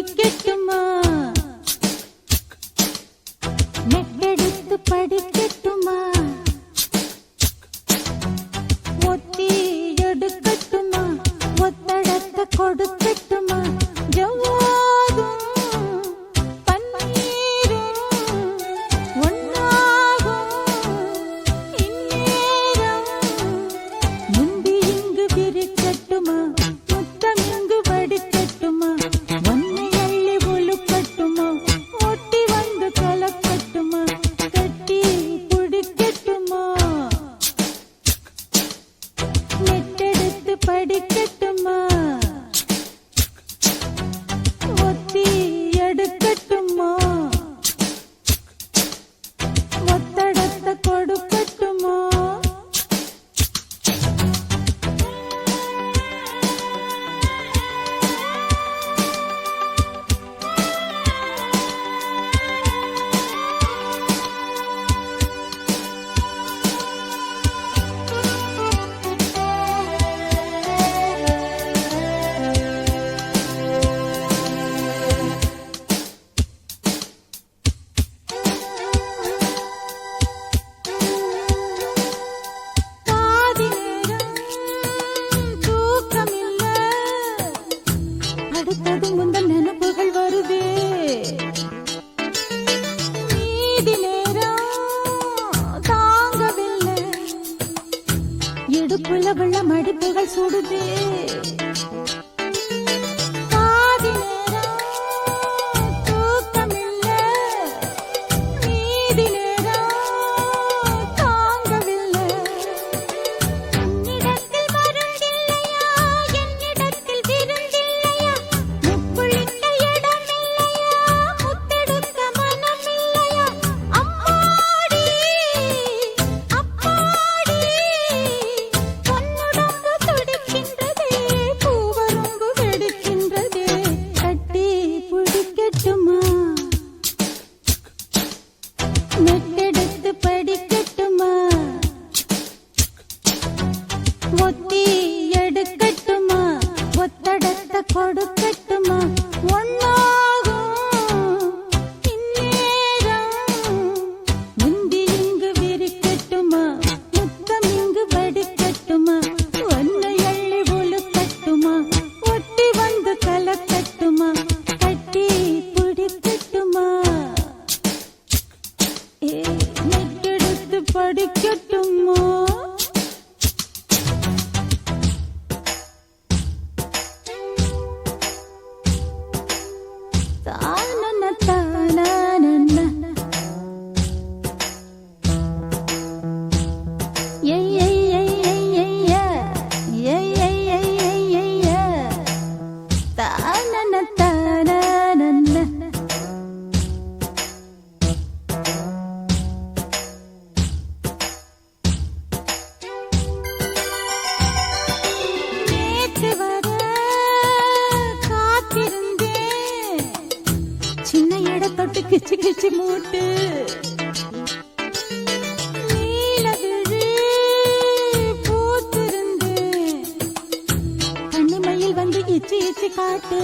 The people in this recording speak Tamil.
பிடிக்கட்டுமா நெட்டெடுத்து படிக்கட்டுமா ஒத்தி எடுக்கட்டுமா ஒத்தடத்தை கொடுக்கட்டுமா ஜவ்வாதும் பன்னீரும் ஒன்னாகும் இந்நேரம் முந்தி இங்கு விரிக்கட்டுமா முத்தம் இங்கு வடிக்கட்டுமா ஒன்னை அள்ளி ஒழுக்கட்டுமா ஒட்டி வந்து கலக்கட்டுமா கட்டி பிடிக்கட்டுமா நெட்டெடுத்து படிக்கட்டுமா ஒத்தி எடுக்கட்டுமா ஒத்தடத்தை கொடுக்கட்டுமா பாதி நேரம் தூக்கமில்ல அடுத்தது முந்தன் நினைப்புகள் வருதே மீதி நேரம் தாங்கவில்லை இடுப்புல உள்ள மடிப்புகள் சுடுதே பாதி நேரம் தூக்கமில்ல மீதி நேரம் தாங்கவில்லை உன்னிடத்தில் மருந்தில்லையா என்னிடத்தில் விருந்தில்லையா முக்குளிக்க இடமில்லையா முத்தெடுக்க மனமில்லையா அம்மாடி அப்பாடி பொன்னுடம்பு துடிக்கின்றதே பூவரம்பு வெடிக்கின்றதே கட்டி பிடிக்கட்டுமா நெட்டெடுத்து படிக்கட்டுமா ஒத்தி எடுக்கட்டுமா ஒத்தடத்தை கொடுக்கட்டுமா ஒன்னாகும் இந்நேரம் முந்தி இங்கு விரிக்கட்டுமா முத்தம் இங்கு வடிக்கட்டுமா ஒன்னை அள்ளி ஒழுக்கட்டுமா ஒட்டி வந்து கலக்கட்டுமா கட்டி பிடிக்கட்டுமா நெட்டெடுத்து படிக்கட்டுமா தானன தானன ஏய் ஏய் ஏய் ஏய் ஏய் ஏய் ஏய் ஏய் ஏய் தானன தானன நேற்று வர காத்திருந்தேன் சின்ன இடத்தொட்டு கிச்சு கிச்சு மூட்டு நீலவிழி பூத்திருந்தேன் கண்ணிமையில் வந்து இச்சி இச்சி காட்டு